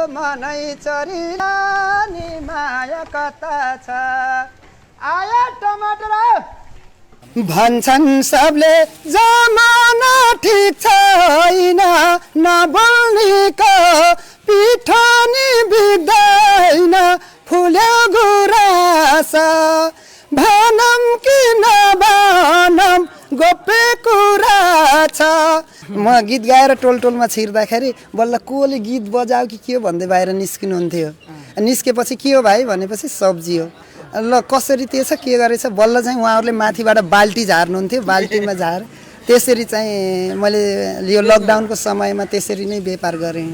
मनै चरिला नि माया कता छ आया टमाटर भन्छन् सबले जमाना ठिक छैन नबोल्नेको पिठो नि बिग्दैन फुल्यो गुराँस भनम कि नभनम गोप्य कुरा छ। म गीत गाएर टोलटोलमा छिर्दाखेरि बल्ल कोले गीत बजाऊ कि के हो भन्दै बाहिर निस्किनुहुन्थ्यो। निस्केपछि के हो भाइ भनेपछि सब्जी हो। ल कसरी त्यसो के गरेछ बल्ल चाहिँ उहाँहरूले माथिबाट बाल्टी झार्नुहुन्थ्यो। बाल्टीमा झार त्यसरी चाहिँ मैले यो लकडाउनको समयमा त्यसरी नै व्यापार गरेँ।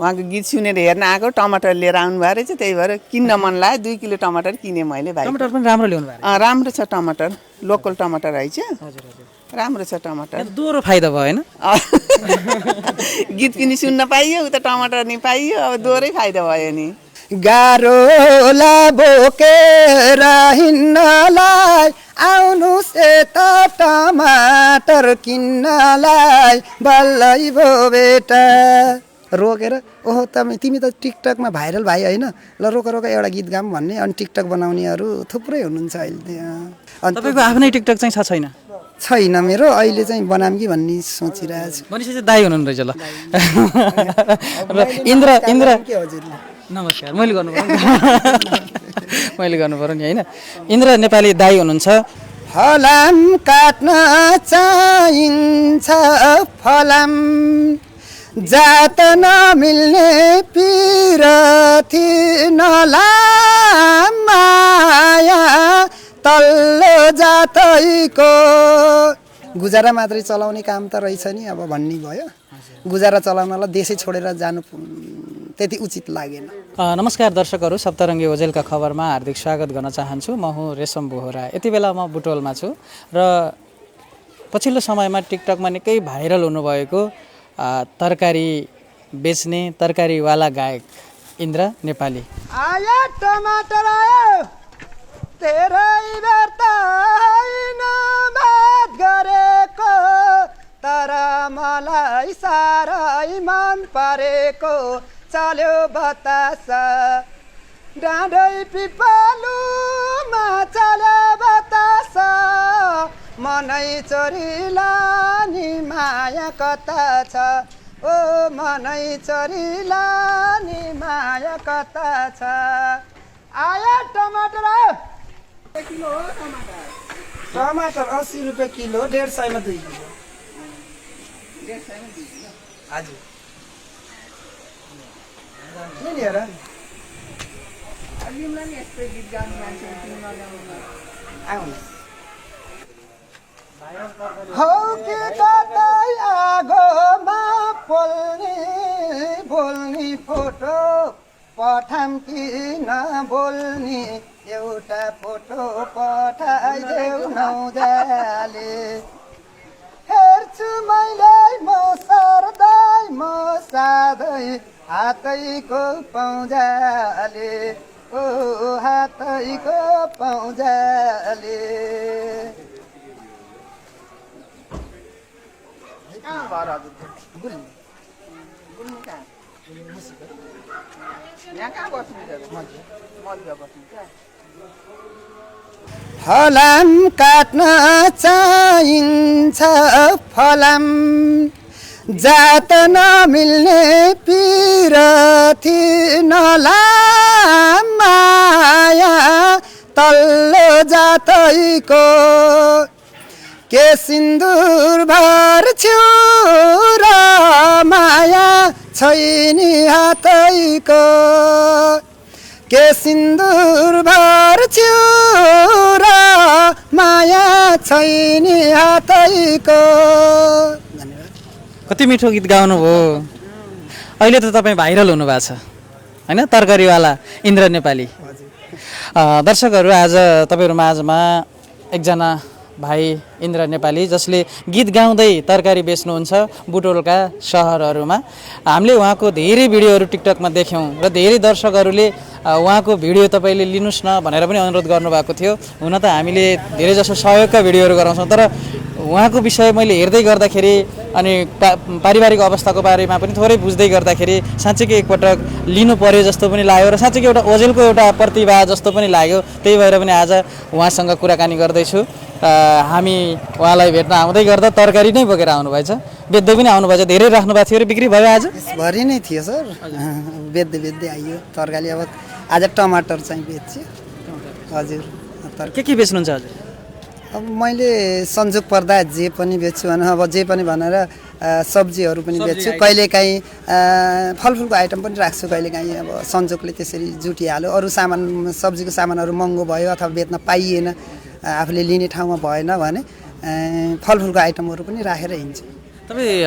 उहाँको गीत सुनेर हेर्न आएको टमाटर लिएर आउनुभएको रहेछ, त्यही भएर किन्न मन लाग्यो। 2 किलो टमाटर किनेँ मैले भाइ। टमाटर पनि राम्रो ल्याउनु भएको? राम्रो छ टमाटर, लोकल टमाटर रहेछ। राम्रो छ टमाटर। दोहोरो फाइदा भयो होइन? गीत पनि सुन्न पाइयो, उता टमाटर नि पाइयो, अब दोहोरै फाइदा भयो नि। गारोला बोकेर हिँड्नलाई आउनुहोस् यता टमाटर किन्नलाई बल्लै भो बेटा। रोकेर ओहो तिमी त टिकटकमा भाइरल भाइ होइन, ल रोक एउटा गीत गाऊँ भन्ने। अनि टिकटक बनाउनेहरू थुप्रै हुनुहुन्छ अहिले। अनि तपाईँको आफ्नै टिकटक चाहिँ छैन? छैन मेरो, अहिले चाहिँ बनाऊँ कि भन्ने सोचिरहेको छु। भनेपछि चाहिँ दाइ हुनुहुन्छ ल। र इन्द्र नमस्कार, मैले गर्नु पर्यो नि होइन। इन्द्र नेपाली दाइ हुनुहुन्छ। फलाम काट्न चाहिन्छ फलाम जात नमिल्ने पिरथी नलाम माया तल्लो जातैको। गुजारा मात्रै चलाउने काम त रहेछ नि अब भन्ने भयो। गुजारा चलाउनलाई देशै छोडेर जानु त्यति उचित लागेन। नमस्कार दर्शकहरू, सप्तरङ्गी ओजेलका खबरमा हार्दिक स्वागत गर्न चाहन्छु। म हुँ रेशम बोहरा। यति बेला म बुटोलमा छु र पछिल्लो समयमा टिकटकमा निकै भाइरल हुनुभएको तरकारी बेच्ने तरकारीवाला गायक इन्द्र नेपाली। आया टमाटर आयो तेरै बेर्ता होइन बात गरेको, तर मलाई साह्रै मन परेको चल्यो बतास डाँडै पिपलुमा चल्यो बतास मनै चोरिला नि माया कता छ ओ मनै चोरिला नि माया कता छ आया टमाटर किलो हो टमाटर 80 रुपियाँ किलो 150 मा 2 किलो 150 मा 2 किलो हजुर नि हेर अलिमला नि यस्तो गीत गाउने मान्छे किन नगाउनु आउनु हौ के कतै आगोमा बोल्ने फोटो पठाम कि नबोल्ने एउटा फोटो पठाइदेऊ नौदाले हेर्छु मैले म सर्दै म साधै हातैको पाउजाले ओ हातैको पाउजाले फलाम काट्न चाहिन्छ फलाम जात नमिल्ने पिरथी नलाम माया तल्लो जातैको के सिन्दुर भर्छु र माया छैनी हातैको के सिन्दुर भर्छु र माया छैनी हातैको। कति मिठो गीत गाउनु हो। अहिले त तपाईँ भाइरल हुनुभएको छ होइन, तरकारीवाला इन्द्र नेपाली। दर्शकहरू, आज तपाईँहरू माझमा एकजना भाइ इन्द्र नेपाली जसले गीत गाउँदै तरकारी बेच्नुहुन्छ बुटोलका सहरहरूमा। हामीले उहाँको धेरै भिडियोहरू टिकटकमा देख्यौँ र धेरै दर्शकहरूले उहाँको भिडियो तपाईँले लिनुहोस् न भनेर पनि अनुरोध गर्नुभएको थियो। हुन त हामीले धेरैजसो सहयोगका भिडियोहरू गराउँछौँ, तर उहाँको विषय मैले हेर्दै गर्दाखेरि अनि पारिवारिक अवस्थाको बारेमा पनि थोरै बुझ्दै गर्दाखेरि साँच्चीकै एकपटक लिनु पर्यो जस्तो पनि लाग्यो र साँच्चीकै एउटा ओजेलको एउटा प्रतिभा जस्तो पनि लाग्यो। त्यही भएर पनि आज उहाँसँग कुराकानी गर्दैछु। हामी उहाँलाई भेट्न आउँदै गर्दा तरकारी नै बोकेर आउनुभएछ, बेच्दै पनि आउनुभएछ। धेरै राख्नु भएको थियो र बिक्री भयो आज? भरि नै थियो सर, बेच्दै बेच्दै आइयो तरकारी। अब आज टमाटर चाहिँ बेच्छु। हजुर, के बेच्नुहुन्छ हजुर? अब मैले संजोग पर्दा जे पनि बेच्छु भने अब जे पनि भनेर सब्जीहरू पनि बेच्छु, कहिलेकाहीँ फलफुलको आइटम पनि राख्छु, कहिलेकाहीँ अब संजोगले त्यसरी जुटिहाल्यो। अरू सामान सब्जीको सामानहरू महँगो भयो अथवा बेच्न पाइएन, आफूले लिने ठाउँमा भएन भने फलफुलको आइटमहरू पनि राखेर हिँड्छु। तपाईँ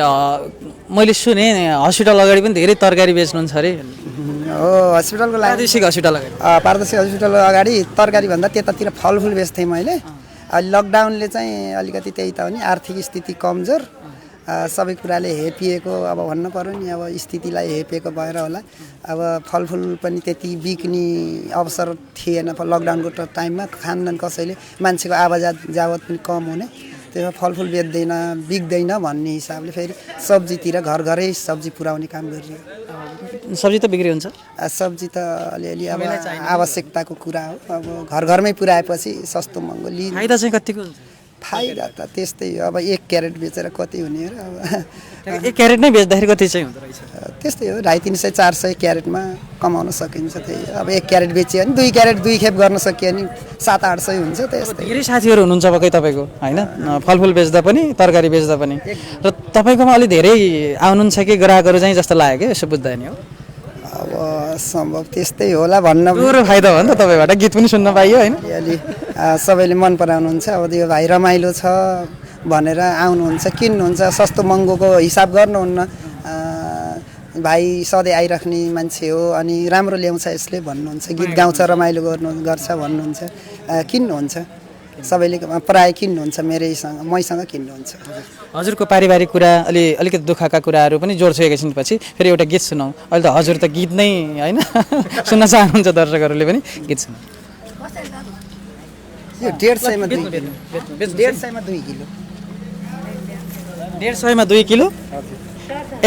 मैले सुने हस्पिटल अगाडि पनि धेरै तरकारी बेच्नुहुन्छ अरे? हो, हस्पिटलको लागि प्रादेशिक हस्पिटल अगाडि पारदर्शी हस्पिटल अगाडि तरकारी भन्दा त्यतातिर फलफुल बेच्थेँ मैले। लकडाउनले चाहिँ अलिकति त्यही त हो नि, आर्थिक स्थिति कमजोर, सबै कुराले हेपिएको, अब भन्नु पर्यो नि, अब स्थितिलाई हेपिएको भएर होला। अब फलफुल पनि त्यति बिक्ने अवसर थिएन लकडाउनको टाइममा। खानदान कसैले मान्छेको जावत पनि कम हुने, त्यसमा फलफुल बेच्दैन बिक्दैन भन्ने हिसाबले फेरि सब्जीतिर घर घरै सब्जी पुर्याउने काम गरियो। सब्जी त बिक्री हुन्छ? सब्जी त अलिअलि अब आवश्यकताको कुरा हो, अब घर घरमै पुर्याएपछि सस्तो महँगो लिन्छ। फाइदा चाहिँ कतिको हुन्छ? फाइदा त त्यस्तै हो, अब 1 क्यारेट बेचेर कति हुने र। अब 1 क्यारेट नै बेच्दाखेरि कति चाहिँ हुँदो रहेछ? त्यस्तै हो, 250 400 क्यारेटमा कमाउन सकिन्छ। त्यही अब 1 क्यारेट बेच्यो भने 2 क्यारेट 2 खेप गर्न सकियो भने 700-800 हुन्छ। त्यस्तै धेरै साथीहरू हुनुहुन्छ पक्कै तपाईँको होइन, फलफुल बेच्दा पनि तरकारी बेच्दा पनि, र तपाईँकोमा अलि धेरै आउनुहुन्छ कि ग्राहकहरू चाहिँ जस्तो लाग्यो कि यसो बुझ्दा नि हो? अब सम्भव त्यस्तै होला भन्न। पुरो फाइदा हो नि त, तपाईँबाट गीत पनि सुन्न पाइयो होइन? अलि सबैले मन पराउनुहुन्छ। अब यो भाइ रमाइलो छ भनेर आउनुहुन्छ, किन्नुहुन्छ, सस्तो महँगोको हिसाब गर्नुहुन्न। भाइ सधैँ आइराख्ने मान्छे हो अनि राम्रो ल्याउँछ यसले भन्नुहुन्छ, गीत गाउँछ, रमाइलो गर्छ भन्नुहुन्छ, किन्नुहुन्छ। सबैले प्राय किन्नुहुन्छ, मैसँग किन्नुहुन्छ। हजुरको पारिवारिक कुरा अलिकति दुःखका कुराहरू पनि जोड्छु एकैछिनपछि। फेरि एउटा गीत सुनाउँ। अहिले त हजुर त गीत नै होइन सुन्न चाहनुहुन्छ दर्शकहरूले पनि, गीत सुनाउँ। यो 150 मा 2 किलो, 150 मा 2 किलो, 150 मा 2 किलो।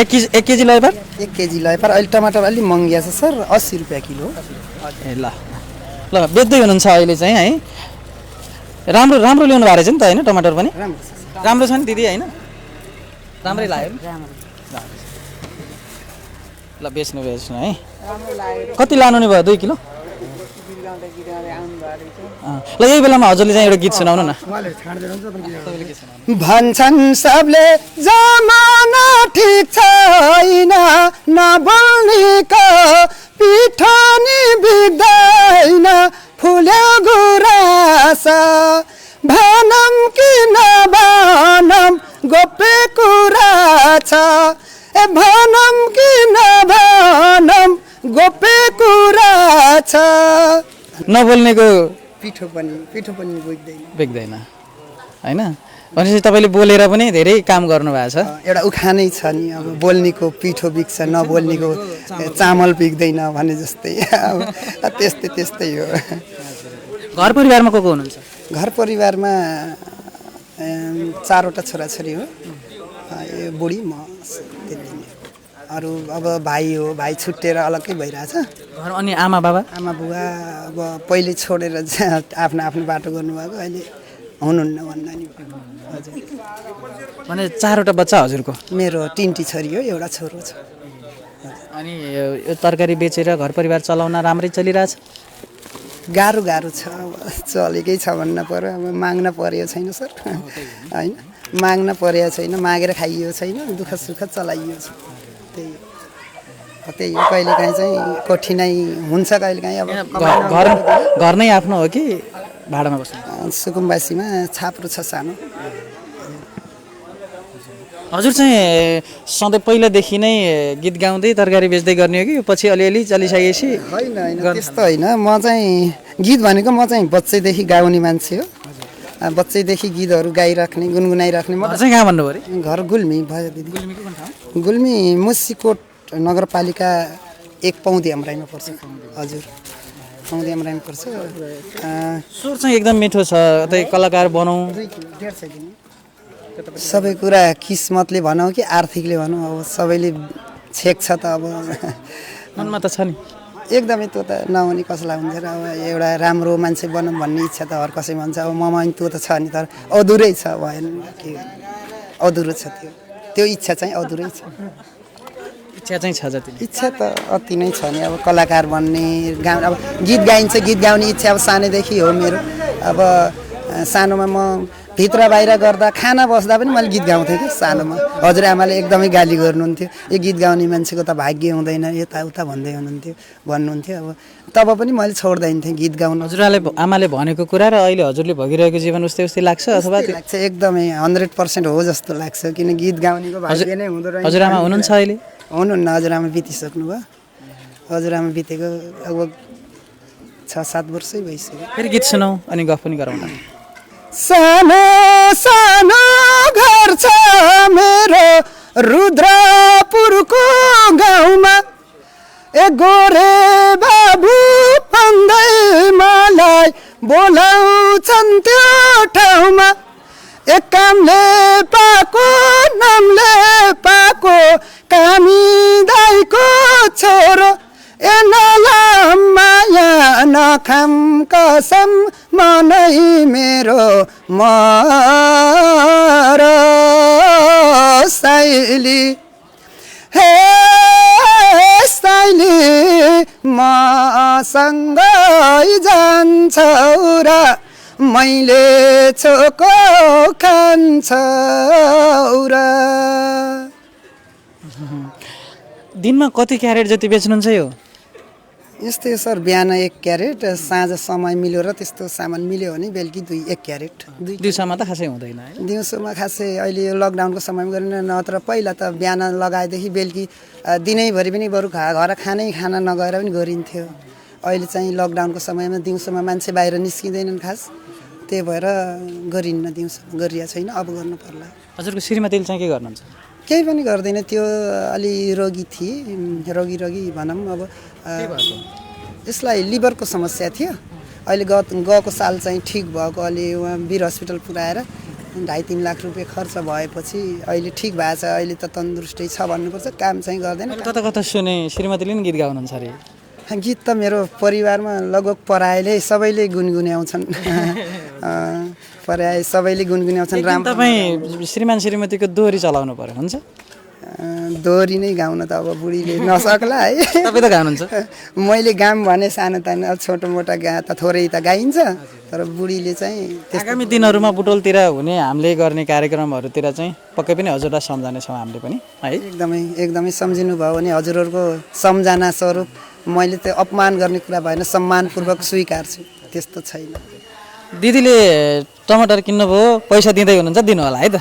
1 केजी लयपार? 1 केजी लयपार। अहिले टमाटर अलि महँगिया छ सर, 80 रुपियाँ किलो। ए ल ल, बेच्दै हुनुहुन्छ अहिले चाहिँ है? राम्रो ल्याउनु भएको रहेछ नि त होइन? टमाटर पनि राम्रो छ नि दिदी होइन? राम्रै लाग्यो ल, बेच्नु है। कति लानु नि भयो? 2 किलो? ल, यही बेलामा हजुरले चाहिँ एउटा गीत सुनाउनु न। भन्छन् सबले जमाना ठिक छैन, नबोल्नेको पिठो नि बिग्दैन, फुल्यो गुराँस भनम कि नभनम गोप्य कुरा छ, भनम कि नभनम गोप्य कुरा छ। नबोल्नेको पिठो पनि बिग्दैन होइन? भनेपछि तपाईँले बोलेर पनि धेरै काम गर्नुभएको छ। एउटा उखानै छ नि, अब बोल्नेको पिठो बिग्छ, नबोल्नेको चामल बिग्दैन भने जस्तै। अब त्यस्तै हो। घर परिवारमा को हुनुहुन्छ? घर परिवारमा 4वटा छोराछोरी हो, यो बुढी म, त्यति नै। अरू अब भाइ हो, भाइ छुट्टिएर अलग्गै भइरहेछ। अनि आमा बुवा अब पहिले छोडेर आफ्नो बाटो गर्नुभएको, अहिले हुनुहुन्न भन्दा नि। हजुर, भने 4वटा बच्चा हजुरको? मेरो 3टी छोरी हो, एउटा छोरो छ। अनि यो तरकारी बेचेर घर परिवार चलाउन राम्रै चलिरहेछ? गाह्रो छ, अब चलेकै छ भन्न पर्यो। अब माग्न परेको छैन सर होइन, माग्न परेको छैन, मागेर खाइयो छैन, दुःख सुख चलाइयो छ। त्यही हो, कहिलेकाहीँ चाहिँ कठिनाइ हुन्छ, कहिलेकाहीँ अब घर नै आफ्नो हो कि भाडामा बस्नु? सुकुम्बासीमा छाप्रो छ सानो। हजुर चाहिँ सधैँ पहिलादेखि नै गीत गाउँदै तरकारी बेच्दै गर्ने हो कि पछि अलिअलि चलिसकेपछि? होइन त्यस्तो होइन, म चाहिँ गीत भनेको म चाहिँ बच्चैदेखि गाउने मान्छे हो। बच्चैदेखि गीतहरू गाइराख्ने गुनगुनाइराख्ने घर चाहिँ कहाँ भन्नुभयो अरे घर गुल्मी भयो दिदी गुल्मीको कुन ठाउँ गुल्मी मुसिकोट नगरपालिका 1 पौदी अमराईमा पर्छ हजुर पौदी अमराईमा पर्छ स्वर चाहिँ एकदम मिठो छ त्यही कलाकार बनाऊ सबै कुरा किस्मतले भनौँ कि आर्थिकले भनौँ अब सबैले छेक छ त अब मनमा त छ नि एकदमै त्यो त नहुने कसलाई हुन्छ र अब एउटा राम्रो मान्छे बनौँ भन्ने इच्छा त हर कसैमा हुन्छ अब ममा त्यो त छ नि तर अधुरै छ भएन के अधुरो छ त्यो इच्छा चाहिँ अधुरै छ इच्छा चाहिँ छ जति इच्छा त अति नै छ नि अब कलाकार बन्ने अब गीत गाइन्छ गीत गाउने इच्छा अब सानैदेखि हो मेरो अब सानोमा म भित्र बाहिर गर्दा खाना बस्दा पनि मैले गीत गाउँथेँ कि सानोमा हजुरआमाले एकदमै गाली गर्नुहुन्थ्यो यो गीत गाउने मान्छेको त भाग्य हुँदैन यताउता भन्नुहुन्थ्यो अब तब पनि मैले छोड्दैन थिएँ गीत गाउनु आमाले भनेको कुरा र अहिले हजुरले भोगिरहेको जीवन उस्तै उस्तै लाग्छ अथवा लाग्छ एकदमै 100% हो जस्तो लाग्छ किन गीत गाउनेको भाग्य नै हुँदो रहेछ हजुरआमा हुनुहुन्छ अहिले हुनुहुन्न हजुरआमा बितिसक्नु भयो हजुरआमा बितेको अब 6-7 वर्षै भइसक्यो फेरि गीत सुनाऊ अनि गफ पनि गरौँ न सानो सानो घर छ मेरो रुद्रपुरको गाउँमा ए गोरे बाबु भन्दै मलाई बोलाउँछन् त्यो ठाउँमा एक कामले पाको नामले पाको कामी दाइको छोरो ए नलाम माया नखाम कसम मनै मेरो मर साइली हे साइली मसँगै जान्छौ र मैले छोको खान्छौ र दिनमा कति क्यारेट जति बेच्नुहुन्छ यो यस्तै सर बिहान 1 क्यारेट साँझ समय मिल्यो र त्यस्तो सामान मिल्यो भने बेलुकी 1 क्यारेट दिउँसोमा त खासै हुँदैन दिउँसोमा खासै अहिले यो लकडाउनको समयमा गरेन नत्र पहिला त बिहान लगाएदेखि बेलुकी दिनैभरि पनि बरु घर खाना नगएर पनि गरिन्थ्यो अहिले चाहिँ लकडाउनको समयमा दिउँसोमा मान्छे बाहिर निस्किँदैनन् खास त्यही भएर गरिन्न दिउँसो गरिया छैन अब गर्नु पर्ला हजुरको श्रीमतीले चाहिँ के गर्नुहुन्छ केही पनि गर्दैन त्यो अलि रोगी थिए रोगी भनौँ अब यसलाई लिभरको समस्या थियो अहिले गएको साल चाहिँ ठिक भएको अलि उहाँ वीर हस्पिटल पुऱ्याएर 2.5-3 लाख रुपियाँ खर्च भएपछि अहिले ठिक भएको छ अहिले त तन्दुरुस्तै छ भन्नुपर्छ काम चाहिँ गर्दैन कता सुने श्रीमतीले नि गीत गाउनुहुन्छ अरे गीत त मेरो परिवारमा लगभग परायले सबैले गुनगुनाउँछन् पराय सबैले गुनगुनाउँछन् राम्रो तपाईँ श्रीमान श्रीमतीको दोहोरी चलाउनु पर्यो हुन्छ दोहोरी नै गाउन त अब बुढीले नसक्ला है तपाईँ त गाउनुहुन्छ मैले गाम भने सानो तानो छोटो मोटा गा त थोरै त गाइन्छ तर बुढीले चाहिँ आगामी दिनहरूमा बुटोलतिर हुने हामीले गर्ने कार्यक्रमहरूतिर चाहिँ पक्कै पनि हजुरलाई सम्झानेछौँ हामीले पनि है एकदमै सम्झिनु भयो भने हजुरहरूको सम्झना स्वरूप मैले त्यो अपमान गर्ने कुरा भएन सम्मानपूर्वक स्वीकार्छु त्यस्तो छैन दिदीले टमाटर किन्नुभयो पैसा दिँदै हुनुहुन्छ दिनु होला है त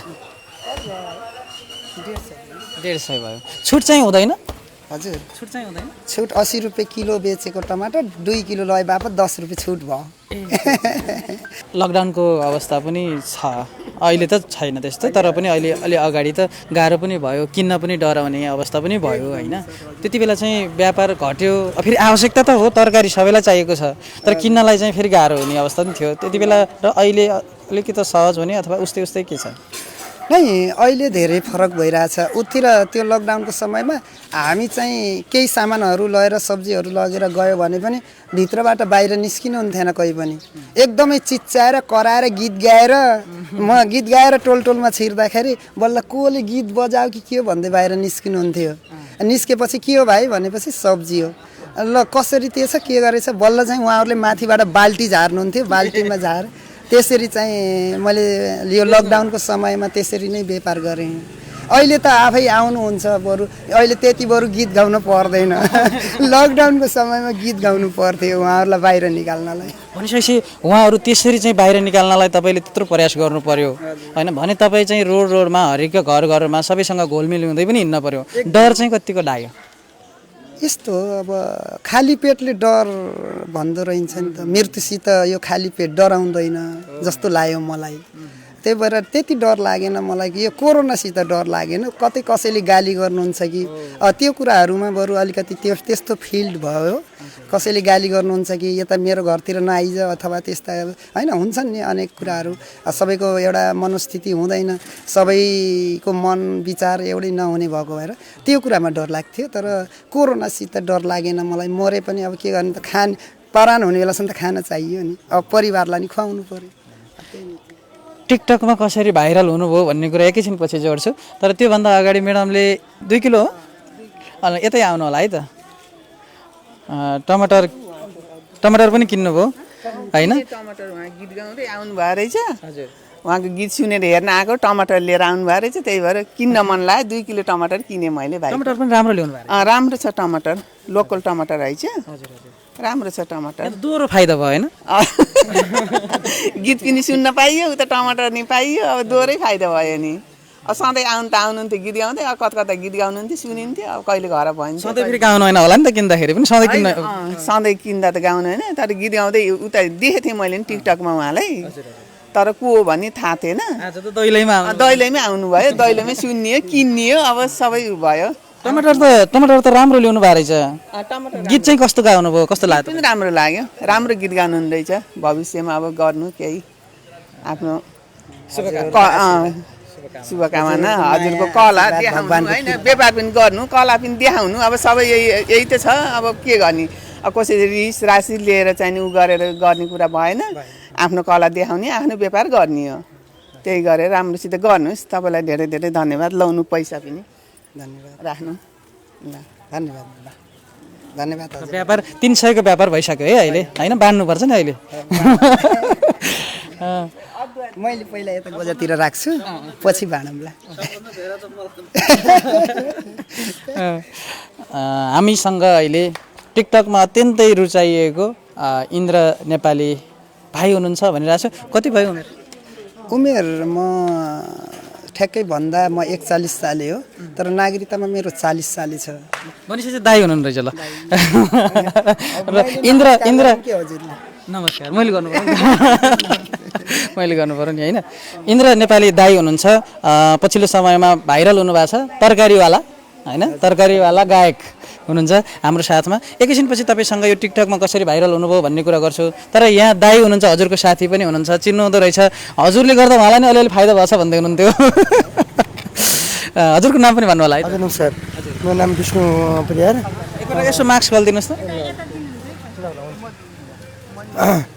150 भयो छुट चाहिँ हुँदैन हजुर छुट चाहिँ हुँदैन छुट 80 रुपियाँ किलो बेचेको टमाटर 2 किलो लय बापत 10 रुपियाँ छुट भयो लकडाउनको अवस्था पनि छ अहिले त छैन त्यस्तो तर पनि अहिले अलि अगाडि त गाह्रो पनि भयो किन्न पनि डराउने अवस्था पनि भयो होइन त्यति बेला चाहिँ व्यापार घट्यो फेरि आवश्यकता त हो तरकारी सबैलाई चाहिएको छ तर किन्नलाई चाहिँ फेरि गाह्रो हुने अवस्था पनि थियो त्यति बेला र अहिले अलिकति सहज हुने अथवा उस्तै के छ नै अहिले धेरै फरक भइरहेछ उतिर त्यो लकडाउनको समयमा हामी चाहिँ केही सामानहरू लगेर सब्जीहरू लगेर गयो भने पनि भित्रबाट बाहिर निस्किनु हुन्थेन कोही पनि एकदमै चिच्चाएर कराएर गीत गाएर टोलमा छिर्दाखेरि बल्ल कोले गीत बजाऊ कि के हो भन्दै बाहिर निस्किनु हुन्थ्यो निस्केपछि के हो भाइ भनेपछि सब्जी हो ल कसरी त्यसो के गरेछ बल्ल चाहिँ उहाँहरूले माथिबाट बाल्टी झार्नुहुन्थ्यो बाल्टीमा झार त्यसरी चाहिँ मैले यो लकडाउनको समयमा त्यसरी नै व्यापार गरेँ अहिले त आफै आउनुहुन्छ बरु अहिले त्यति बरु गीत गाउन पर्दैन लकडाउनको समयमा गीत गाउनु पर्थ्यो उहाँहरूलाई बाहिर निकाल्नलाई भनेपछि उहाँहरू त्यसरी चाहिँ बाहिर निकाल्नलाई तपाईँले त्यत्रो प्रयास गर्नु पर्यो होइन भने तपाईँ चाहिँ रोडमा हरेक घरमा सबैसँग घोलमिल हुँदै पनि हिँड्न पर्यो डर चाहिँ कतिको लाग्यो यस्तो हो, अब खाली पेटले डर भन्दो रहन्छ नि त। मृत्युसित यो खाली पेट डराउँदैन जस्तो लाग्यो मलाई। त्यही भएर त्यति डर लागेन मलाई कि यो कोरोनासित डर लागेन। कतै कसैले गाली गर्नुहुन्छ कि त्यो कुराहरूमा बरु अलिकति त्यस्तो फिल्ड भयो। कसैले गाली गर्नुहुन्छ कि यता मेरो घरतिर नआइज अथवा त्यस्ता होइन हुन्छन् नि अनेक कुराहरू। सबैको एउटा मनोस्थिति हुँदैन, सबैको मन विचार एउटै नहुने भएको भएर त्यो कुरामा डर लाग्थ्यो। तर कोरोनासित डर लागेन मलाई। मरे पनि अब के गर्ने त, परान हुने बेलासम्म त खान चाहियो नि, अब परिवारलाई नि खुवाउनु पर्यो। टिकटकमा कसरी भाइरल हुनुभयो भन्ने कुरा एकैछिनपछि जोड्छु। तर त्योभन्दा अगाडि म्याडमले 2 किलो हो यतै आउनु होला है त। टमाटर पनि किन्नुभयो होइन? टमाटर उहाँ गीत गाउँदै आउनु भयो रहेछ। हजुर, उहाँको गीत सुनेर हेर्न आएको, टमाटर लिएर आउनु भयो रहेछ। त्यही भएर किन्न मन लाग्यो, 2 किलो टमाटर किनेँ मैले। भाइ टमाटर पनि राम्रो ल्याउनु भयो? राम्रो छ टमाटर, लोकल टमाटर रहेछ। हजुर हजुर, राम्रो छ टमाटर। दोहोरो फाइदा भयो होइन? गीत पनि सुन्न पाइयो, उता टमाटर नि पाइयो, अब दोहोरै फाइदा भयो नि। अब सधैँ आउनुहुन्थ्यो गीत गाउँदै, अब कता गीत गाउनुहुन्थ्यो सुनिन्थ्यो। अब कहिले घर भइन्छ, सधैँ फेरि गाउनु होइन होला नि त, किन्दाखेरि पनि सधैँ किन्दा त गाउनु होइन। तर गीत गाउँदै उता देखेको थिएँ मैले नि टिकटकमा उहाँलाई। तर को हो भन्ने थाहा थिएन। दैलोमै आउनुभयो, दैलोमै सुनियो, किनियो, अब सबै भयो। टमाटर त राम्रो ल्याउनु भएको रहेछ। गीत चाहिँ कस्तो गाउनु भयो, कस्तो लाग्यो? पनि राम्रो लाग्यो, राम्रो गीत गाउनु रहेछ। भविष्यमा अब गर्नु केही आफ्नो शुभकामना। हजुरको कला देखाउनु होइन, व्यापार पनि गर्नु, कला पनि देखाउनु। अब सबै यही त छ। अब के गर्ने, अब कसैले रिस राशि लिएर चाहिँ उ गरेर गर्ने कुरा भएन। आफ्नो कला देखाउने, आफ्नो व्यापार गर्ने हो। त्यही गरेर राम्रोसित गर्नुहोस्। तपाईँलाई धेरै धेरै धन्यवाद। लाउनु पैसा पनि धन्यवाद राख्नु ल। धन्यवाद। व्यापार 300 को व्यापार भइसक्यो है अहिले होइन? बाँड्नुपर्छ नि अहिले। मैले पहिला यता बजारतिर राख्छु, पछि भाँडौँला। हामीसँग अहिले टिकटकमा अत्यन्तै रुचाइएको इन्द्र नेपाली भाइ हुनुहुन्छ भनिरहेको छु। कति भयो उमेर? उमेर म ठ्याक्कै भन्दा म 41 साले हो, तर नागरिकतामा मेरो 40 साले छ। भनेपछि दाइ हुनुहुन्न रहेछ ल। र इन्द्र नमस्कार, मैले गर्नु पर्यो नि होइन? इन्द्र नेपाली दाइ हुनुहुन्छ। पछिल्लो समयमा भाइरल हुनुभएको छ, तरकारीवाला होइन? तरकारीवाला गायक हुनुहुन्छ हाम्रो साथमा। एकैछिनपछि तपाईँसँग यो टिकटकमा कसरी भाइरल हुनुभयो भन्ने कुरा गर्छु। तर यहाँ दाइ हुनुहुन्छ, हजुरको साथी पनि हुनुहुन्छ, चिन्नुहुँदो रहेछ। हजुरले गर्दा उहाँलाई नै अलिअलि फाइदा भएको छ भन्दै हुनुहुन्थ्यो। हजुरको नाम पनि भन्नु होला है? हजुर नमस्कार, मेरो नाम विष्णु परियार। एकपल्ट यसो मास्क खोलिदिनुहोस् त।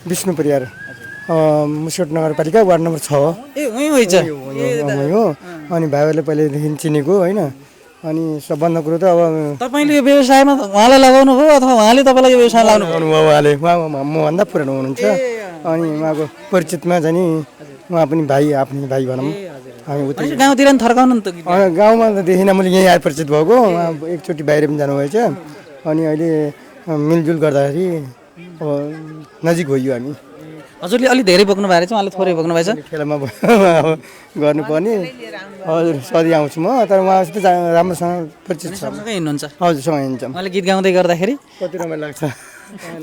विष्णु परियार, मुस्कोट नगरपालिका वार्ड नम्बर 6 हो। ए हुन्छ हो। अनि भाइहरूले पहिल्यैदेखि चिनेको होइन। अनि सबभन्दा कुरो त अब तपाईँले यो व्यवसायमा उहाँलाई लगाउनु भयो अथवा उहाँले तपाईँलाई यो व्यवसाय लगाउनु भयो? उहाँले मभन्दा पुरानो हुनुहुन्छ। अनि उहाँको परिचितमा चाहिँ नि उहाँ पनि भाइ, आफ्नै भाइ भनौँ। हामी उता गाउँतिर नि थर्काउनु नि त। गाउँमा त देखिनँ मैले, यहीँ आएर परिचित भएको। उहाँ एकचोटि बाहिर पनि जानुभएछ। अनि अहिले मिलजुल गर्दाखेरि अब नजिक भइयो हामी। हजुरले अलिक धेरै बोक्नु भएको छ, उहाँले थोरै बोक्नु भएछ? खेलमा गर्नुपर्ने। हजुर सधैँ आउँछु म, तर उहाँसित राम्रोसँग परिचित छ। सँगै हिँड्नुहुन्छ? हजुर सँगै हिँड्छौँ। उहाँले गीत गाउँदै गर्दाखेरि कति रमाइलो लाग्छ,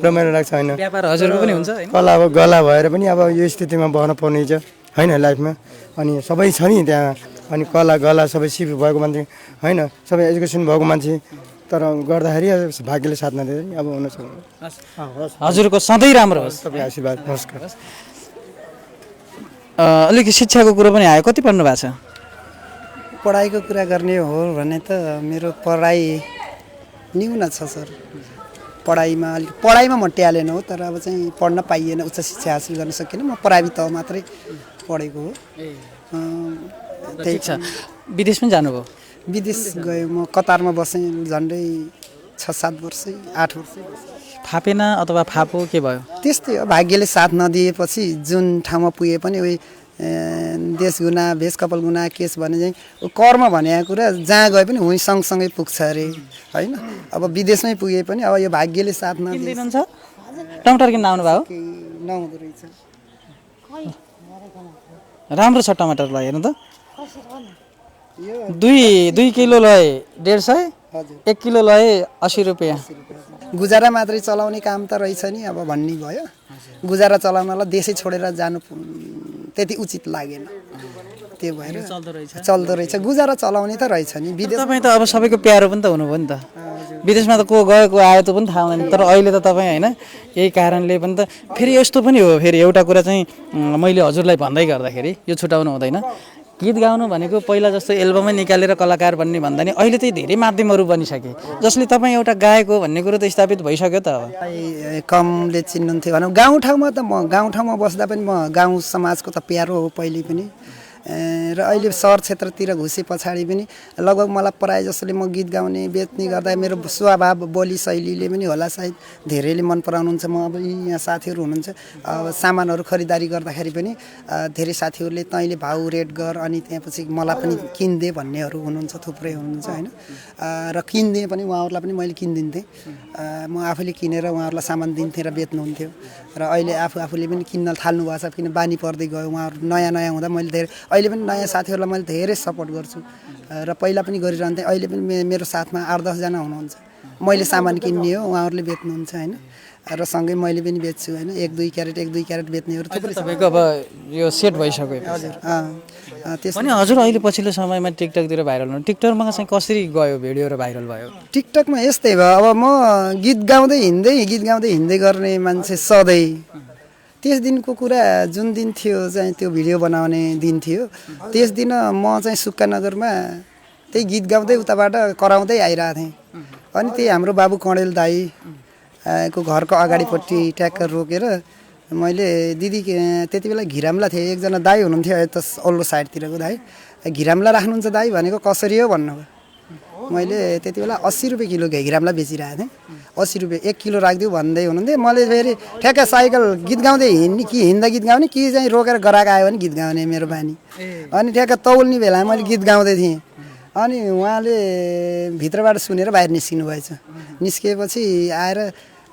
रमाइलो लाग्छ होइन? व्यापार हजुरको पनि हुन्छ होइन? कला अब गला भएर पनि अब यो स्थितिमा बस्न पर्ने छ होइन लाइफमा। अनि सबै छ नि त्यहाँ। अनि कला गला सबै सिप भएको मान्छे होइन, सबै एजुकेसन भएको मान्छे। तर गर्दाखेरि भाग्यले साथ नदिँदा नि अब हुन सक्दैन। हजुरको सधैँ राम्रो होस्। सबै आशीर्वाद। नमस्कार। अलिक शिक्षाको कुरो पनि आयो। कति पढ्नु भएको छ? पढाइको कुरा गर्ने हो भने त मेरो पढाइ न्यून छ सर। पढाइमा म ट्यालेन्ट हो, तर अब चाहिँ पढ्न पाइएन, उच्च शिक्षा हासिल गर्न सकिनँ। म प्राइभेट तह मात्रै पढेको हो। ठिक छ। विदेश पनि जानुभयो? विदेश गएँ, म कतारमा बसेँ झन्डै 6-7 वर्ष, 8 वर्ष। फापेन अथवा फापो के भयो? त्यस्तै हो, भाग्यले साथ नदिएपछि जुन ठाउँमा पुगे पनि उही देश गुना भेष कपाल गुना केस भने चाहिँ कर्म भनेको कुरा जहाँ गए पनि उही सँगसँगै पुग्छ अरे होइन? अब विदेशमै पुगे पनि अब यो भाग्यले साथ नदिन्छ। टमाटर किन्न आउनु भयो? नहुँदो रहेछ। राम्रो छ टमाटर ल, हेर्नु त। 2 किलोलाई 150 1 किलो लए 80 रुपियाँ। गुजारा मात्रै चलाउने काम त रहेछ नि अब भन्ने भयो। गुजारा चलाउनलाई देशै छोडेर जानु त्यति उचित लागेन। त्यो भएर चल्दो रहेछ, गुजारा चलाउने त रहेछ नि। विदेश तपाईँ त अब सबैको प्यारो पनि त हुनुभयो नि त। विदेशमा त को गयो को आयो त पनि थाहा हुँदैन, तर अहिले त तपाईँ होइन यही कारणले पनि त। फेरि यस्तो पनि हो, फेरि एउटा कुरा चाहिँ मैले हजुरलाई भन्दै गर्दाखेरि यो छुटाउनु हुँदैन। गीत गाउनु भनेको पहिला जस्तो एल्बमै निकालेर कलाकार बन्ने भन्दा नि अहिले चाहिँ धेरै माध्यमहरू बनिसके, जसले तपाईँ एउटा गायक हो भन्ने कुरो त स्थापित भइसक्यो त। अब कमले चिन्नुहुन्थ्यो भनौँ। गाउँठाउँमा त म गाउँठाउँमा बस्दा पनि म गाउँ समाजको त प्यारो हो पहिले पनि। र अहिले सहर क्षेत्रतिर घुसे पछाडि पनि लगभग मलाई प्रायः जसोले म गीत गाउने बेच्ने गर्दा मेरो स्वभाव बोली शैलीले पनि होला सायद धेरैले मन पराउनुहुन्छ। म अब यहाँ साथीहरू हुनुहुन्छ, अब सामानहरू खरिदारी गर्दाखेरि पनि धेरै साथीहरूले तैँले भाउ रेट गर अनि त्यहाँपछि मलाई पनि किनिदे भन्नेहरू हुनुहुन्छ, थुप्रै हुनुहुन्छ होइन। र किनिदिएँ पनि, उहाँहरूलाई पनि मैले किनिदिन्थेँ। म आफूले किनेर उहाँहरूलाई सामान दिन्थेँ र बेच्नुहुन्थ्यो। र अहिले आफूले पनि किन्न थाल्नु भएको छ, किन बानी पर्दै गयो। उहाँहरू नयाँ नयाँ हुँदा मैले धेरै अहिले पनि नयाँ साथीहरूलाई मैले धेरै सपोर्ट गर्छु र पहिला पनि गरिरहन्थेँ। अहिले पनि मेरो साथमा 8-10 जना हुनुहुन्छ। मैले सामान किन्ने हो, उहाँहरूले बेच्नुहुन्छ होइन। र सँगै मैले पनि बेच्छु होइन। 1-2 क्यारेट बेच्नेहरू थुप्रै छ। तपाईँको अब यो सेट भइसक्यो। हजुर त्यसो भने हजुर अहिले पछिल्लो समयमा टिकटकतिर भाइरल हुनु, टिकटकमा चाहिँ कसरी गयो भिडियो र भाइरल भयो? टिकटकमा यस्तै भयो, अब म गीत गाउँदै हिँड्दै गर्ने मान्छे सधैँ। त्यस दिनको कुरा जुन दिन थियो चाहिँ त्यो भिडियो बनाउने दिन थियो, त्यस दिन म चाहिँ सुक्खानगरमा त्यही गीत गाउँदै उताबाट कराउँदै आइरहेको थिएँ। अनि त्यही हाम्रो बाबु कँडेल दाई को घरको अगाडिपट्टि ट्याक्कर रोकेर मैले दिदी त्यति बेला घिराम्ला थिएँ, एकजना दाई हुनुहुन्थ्यो यता ओल्लो साइडतिरको दाई। घिराम्ला राख्नुहुन्छ दाई भनेको कसरी हो भन्नुभयो। मैले त्यति बेला 80 रुपियाँ किलो घिराम्ला बेचिरहेको थिएँ। 80 रुपियाँ 1 किलो राखिदिउँ भन्दै हुनुहुन्थ्यो। मैले फेरि ठ्याक्क साइकल गीत गाउँदै हिँड्ने कि हिँड्दा गीत गाउने कि चाहिँ रोकेर गराएको आयो भने गीत गाउने मेरो बानी। अनि ठ्याक्क तौल्ने बेलामा मैले गीत गाउँदै थिएँ। अनि उहाँले भित्रबाट सुनेर बाहिर निस्किनु भएछ। निस्किएपछि आएर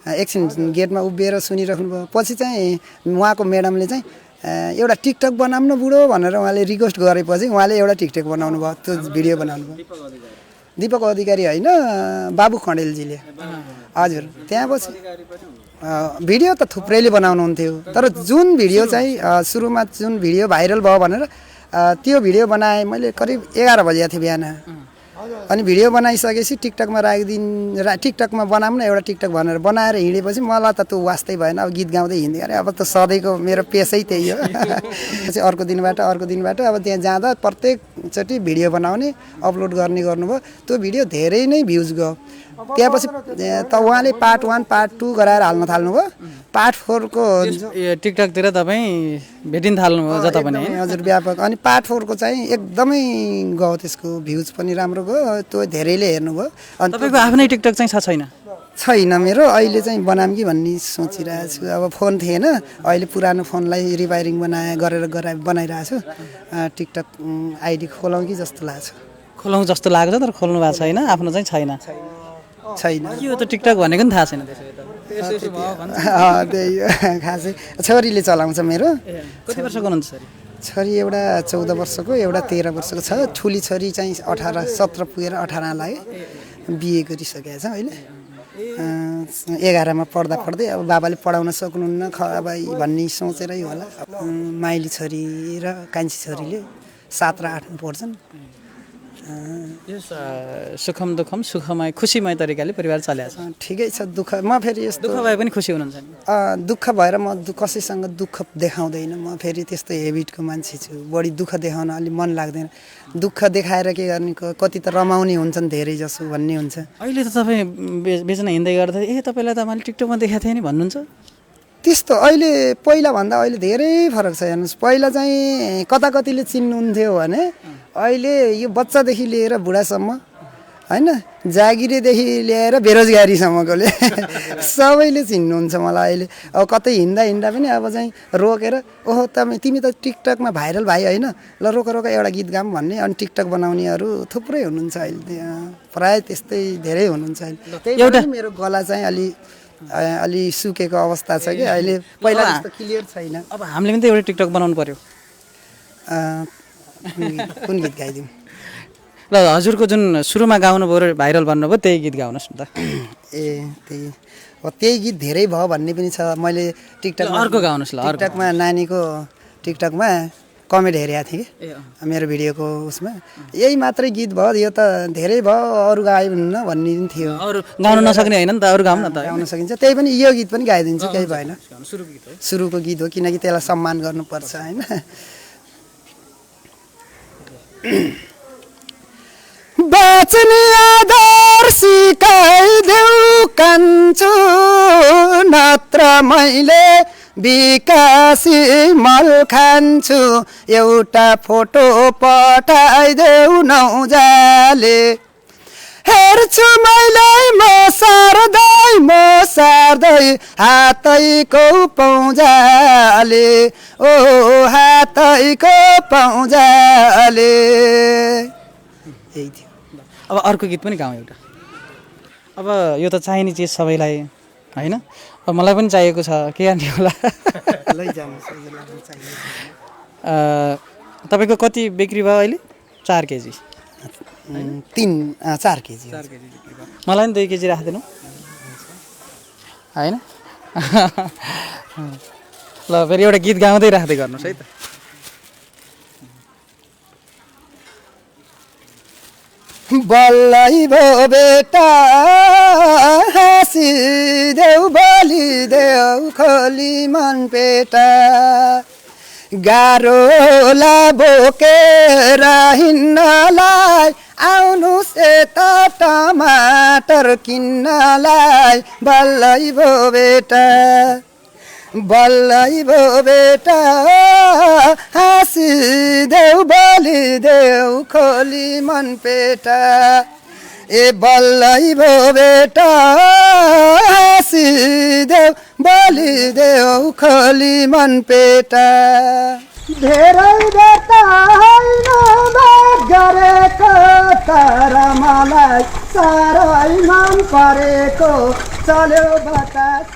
एकछिन गेटमा उभिएर सुनिराख्नु भयो। पछि चाहिँ उहाँको म्याडमले चाहिँ एउटा टिकटक बनाउनु न बुढो भनेर उहाँले रिक्वेस्ट गरेपछि उहाँले एउटा टिकटक बनाउनु भयो, त्यो भिडियो बनाउनु भयो। दीपक अधिकारी होइन, बाबु खँडेलजीले। हजुर त्यहाँपछि भिडियो त थुप्रैले बनाउनुहुन्थ्यो, तर जुन भिडियो चाहिँ सुरुमा जुन भिडियो भाइरल भयो भनेर त्यो भिडियो बनाएँ मैले करिब 11 बजेको थियो बिहान। अनि भिडियो बनाइसकेपछि टिकटकमा टिकटकमा बनाऊँ न एउटा टिकटक भनेर बनाएर हिँडेपछि मलाई त त्यो वास्तै भएन। अब गीत गाउँदै हिँड्दै गरेँ, अब त सधैँको मेरो पेसै त्यही हो। पछि अर्को दिनबाट अब त्यहाँ जाँदा प्रत्येकचोटि भिडियो बनाउने अपलोड गर्नुभयो। त्यो भिडियो धेरै नै भ्युज गयो। त्यहाँपछि त उहाँले पार्ट 1 पार्ट 2 गराएर हाल्न थाल्नुभयो। पार्ट 4 को टिकटकतिर तपाईँ भेटिन थाल्नुभयो जता पनि? हजुर व्यापक। अनि पार्ट 4 को चाहिँ एकदमै गयो, त्यसको भ्युज पनि राम्रो गयो, त्यो धेरैले हेर्नुभयो। अनि तपाईँको आफ्नै टिकटक चाहिँ छैन? छैन मेरो। अहिले चाहिँ बनाऊँ कि भन्ने सोचिरहेको छु। अब फोन थिएन, अहिले पुरानो फोनलाई रिपेयरिङ बनाइरहेको छु। टिकटक आइडी खोलौँ कि जस्तो लाग्छ। खोलौँ जस्तो लाग्छ, तर खोल्नु भएको छैन, आफ्नो चाहिँ छैन। के हो त टिकटक भनेको नि थाहा छैन त्यसो त? त्यही खासै छोरीले चलाउँछ मेरो। कति वर्षको हुनुहुन्छ छोरी? छोरी एउटा 14 वर्षको, एउटा 13 वर्षको छ। ठुली छोरी चाहिँ 17 पुगेर 18 लाग्यो, बिए गरिसकेको छ अहिले। 11मा पढ्दै अब बाबाले पढाउन सक्नुहुन्न अब भन्ने सोचेरै होला। माइली छोरी र कान्छी छोरीले 7 र 8मा पढ्छन्। सुखम दुःखम सुखमय खुसीमय तरिकाले परिवार चलेको छ। ठिकै छ। दुःख म फेरि यस्तो दुःख भए पनि खुसी हुनुहुन्छ नि? दुःख भएर म कसैसँग दुःख देखाउँदैन। म फेरि त्यस्तो हेबिटको मान्छे छु। बढी दुःख देखाउन अलि मन लाग्दैन। दुःख देखाएर के गर्ने, कति त रमाउने हुन्छन् धेरै जसो भन्ने हुन्छ। अहिले त तपाईँ बेच्न हिँड्दै गर्दा तपाईँलाई त मैले टिकटकमा देखाएको थिएँ नि भन्नुहुन्छ? त्यस्तो अहिले पहिलाभन्दा अहिले धेरै फरक छ। हेर्नुहोस्, पहिला चाहिँ कताकतिले चिन्नुहुन्थ्यो भने अहिले यो बच्चादेखि लिएर बुढासम्म होइन, जागिरेदेखि लिएर बेरोजगारीसम्मकोले सबैले चिन्नुहुन्छ मलाई अहिले। अब कतै हिँड्दा पनि अब चाहिँ रोकेर ओहो तिमी त टिकटकमा भाइरल भाइ होइन, ल रोक एउटा गीत गाऊँ भन्ने। अनि टिकटक बनाउनेहरू थुप्रै हुनुहुन्छ अहिले, प्रायः त्यस्तै धेरै हुनुहुन्छ अहिले। एउटा मेरो गला चाहिँ अलि सुकेको अवस्था छ कि अहिले, पहिला जस्तो क्लियर छैन। अब हामीले पनि त एउटा टिकटक बनाउनु पर्यो। कुन गीत गाइदिउँ? ल हजुरको जुन सुरुमा गाउनुभयो र भाइरल भन्नुभयो त्यही गीत गाउनुहोस् न त। त्यही गीत धेरै भयो भन्ने पनि छ। मैले टिकटकमा अर्को गाउनुहोस् ल। टिकटकमा नानीको टिकटकमा कमेन्ट हेरेको थिएँ कि मेरो भिडियोको उसमा यही मात्रै गीत भयो, यो त धेरै भयो, अरू गायो भन्नु भन्ने पनि थियो। अरू गाउन नसक्ने होइन नि त, अरू गाउँ न त। गाउन सकिन्छ, त्यही पनि यो गीत पनि गाइदिन्छु, केही भएन। सुरुको गीत हो किनकि त्यसलाई सम्मान गर्नुपर्छ होइन। बाँच्ने आधार सिकाइदेऊ कान्छु, नत्र मैले विकासी मल खान्छु। एउटा फोटो पठाइदेऊ नौजाले, हेर्छु मैले म सार्दै हातैको पौजाले, ओ हातैको पौजाले। यही थियो। अब अर्को गीत पनि गाउँ एउटा। अब यो त चाहिने चिज सबैलाई होइन, अब मलाई पनि चाहिएको छ, के गर्ने होला। तपाईँको कति बिक्री भयो अहिले? 4 केजी? 4 केजी। मलाई पनि 2 केजी राखिदिनु होइन। ल फेरि एउटा गीत गाउँदै राख्दै गर्नुहोस् है त। बल्लै भो बेटा हाँसिदेऊ, बोलिदेऊ खोली मन पेटा। गाह्रोला बोकेर हिँड्नलाई आउनुहोस् यता टमाटर किन्नलाई। बल्लै भो बेटा, बल्लै भो बेटा हाँसिदेऊ, बोलिदेऊ खोली मन पेटा। ए बल्लै भो बेटा हाँसिदेऊ, बोलिदेऊ खोली मन पेटा। धेरै बेटा होइन बात गरेको, तर मलाई साह्रै मन परेको चल्यो बतास।